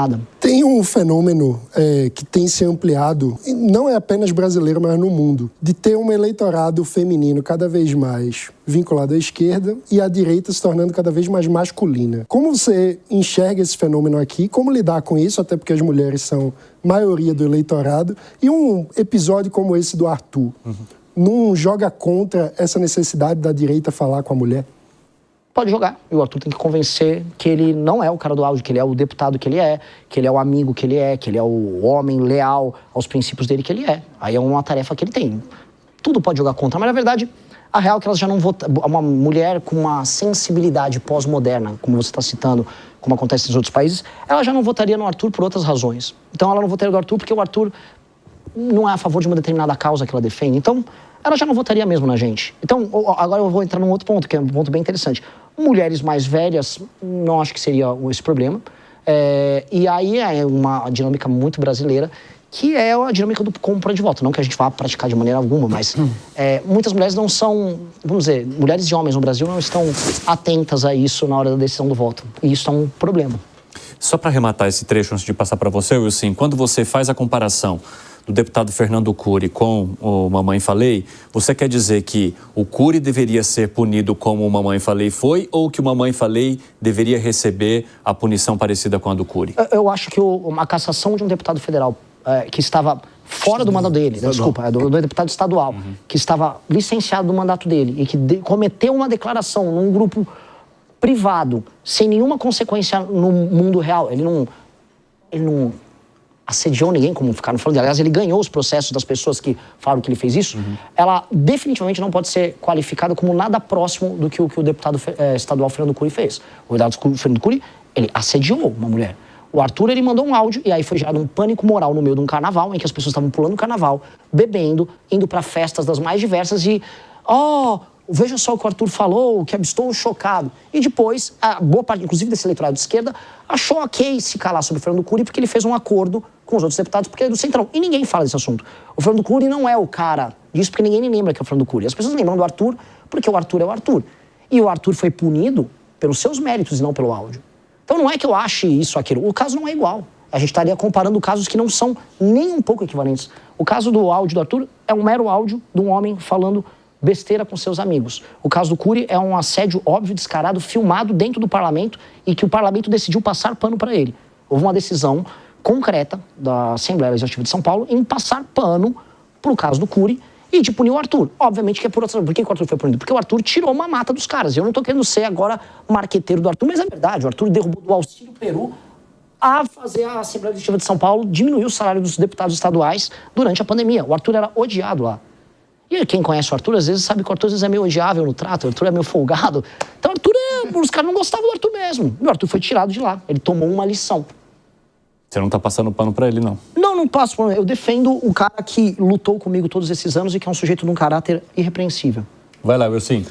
nada. Tem um fenômeno que tem se ampliado, não é apenas brasileiro, mas no mundo, de ter um eleitorado feminino cada vez mais vinculado à esquerda e a direita se tornando cada vez mais masculina. Como você enxerga esse fenômeno aqui? Como lidar com isso? Até porque as mulheres são maioria do eleitorado. E um episódio como esse do Arthur, não joga contra essa necessidade da direita falar com a mulher? Pode jogar. E o Arthur tem que convencer que ele não é o cara do áudio, que ele é o deputado que ele é o amigo que ele é o homem leal aos princípios dele que ele é. Aí é uma tarefa que ele tem. Tudo pode jogar contra, mas na verdade, a real é que elas já não votam. Uma mulher com uma sensibilidade pós-moderna, como você está citando, como acontece nos outros países, ela já não votaria no Arthur por outras razões. Então ela não votaria no Arthur porque o Arthur não é a favor de uma determinada causa que ela defende. Então, ela já não votaria mesmo na gente. Então, agora eu vou entrar num outro ponto, que é um ponto bem interessante. Mulheres mais velhas, não acho que seria esse problema. E aí é uma dinâmica muito brasileira, que é a dinâmica do compra de voto. Não que a gente vá praticar de maneira alguma, mas muitas mulheres não são, vamos dizer, mulheres e homens no Brasil não estão atentas a isso na hora da decisão do voto. E isso é um problema. Só para arrematar esse trecho antes de passar para você, Wilson, quando você faz a comparação do deputado Fernando Cury com o Mamãe Falei, você quer dizer que o Cury deveria ser punido como o Mamãe Falei foi, ou que o Mamãe Falei deveria receber a punição parecida com a do Cury? Eu acho que uma cassação de um deputado federal que estava fora do mandato dele, do deputado estadual, que estava licenciado do mandato dele e que cometeu uma declaração num grupo privado, sem nenhuma consequência no mundo real, ele não assediou ninguém, como ficaram falando. Aliás, ele ganhou os processos das pessoas que falaram que ele fez isso. Ela definitivamente não pode ser qualificada como nada próximo do que o deputado estadual Fernando Cury fez. O deputado Fernando Cury, ele assediou uma mulher. O Arthur, ele mandou um áudio e aí foi gerado um pânico moral no meio de um carnaval, em que as pessoas estavam pulando o carnaval, bebendo, indo para festas das mais diversas e... veja só o que o Arthur falou, que estou chocado. E depois, a boa parte, inclusive desse eleitorado de esquerda, achou ok se calar sobre o Fernando Cury porque ele fez um acordo com os outros deputados, porque é do Centrão. E ninguém fala desse assunto. O Fernando Cury não é o cara disso, porque ninguém nem lembra que é o Fernando Cury. As pessoas lembram do Arthur porque o Arthur é o Arthur. E o Arthur foi punido pelos seus méritos e não pelo áudio. Então não é que eu ache isso ou aquilo. O caso não é igual. A gente estaria comparando casos que não são nem um pouco equivalentes. O caso do áudio do Arthur é um mero áudio de um homem falando besteira com seus amigos. O caso do Cury é um assédio óbvio, descarado, filmado dentro do parlamento e que o parlamento decidiu passar pano para ele. Houve uma decisão concreta da Assembleia Legislativa de São Paulo em passar pano para o caso do Cury e de punir o Arthur. Obviamente que é por outra... Por que o Arthur foi punido? Porque o Arthur tirou uma mata dos caras. Eu não estou querendo ser agora marqueteiro do Arthur, mas é verdade. O Arthur derrubou do Auxílio Peru a fazer a Assembleia Legislativa de São Paulo diminuir o salário dos deputados estaduais durante a pandemia. O Arthur era odiado lá. E quem conhece o Arthur, às vezes sabe que o Arthur às vezes é meio odiável no trato, o Arthur é meio folgado. Então o Arthur os caras não gostavam do Arthur mesmo. E o Arthur foi tirado de lá. Ele tomou uma lição. Você não tá passando pano pra ele, não? Não passo pano. Eu defendo o cara que lutou comigo todos esses anos e que é um sujeito de um caráter irrepreensível. Vai lá, Wilson.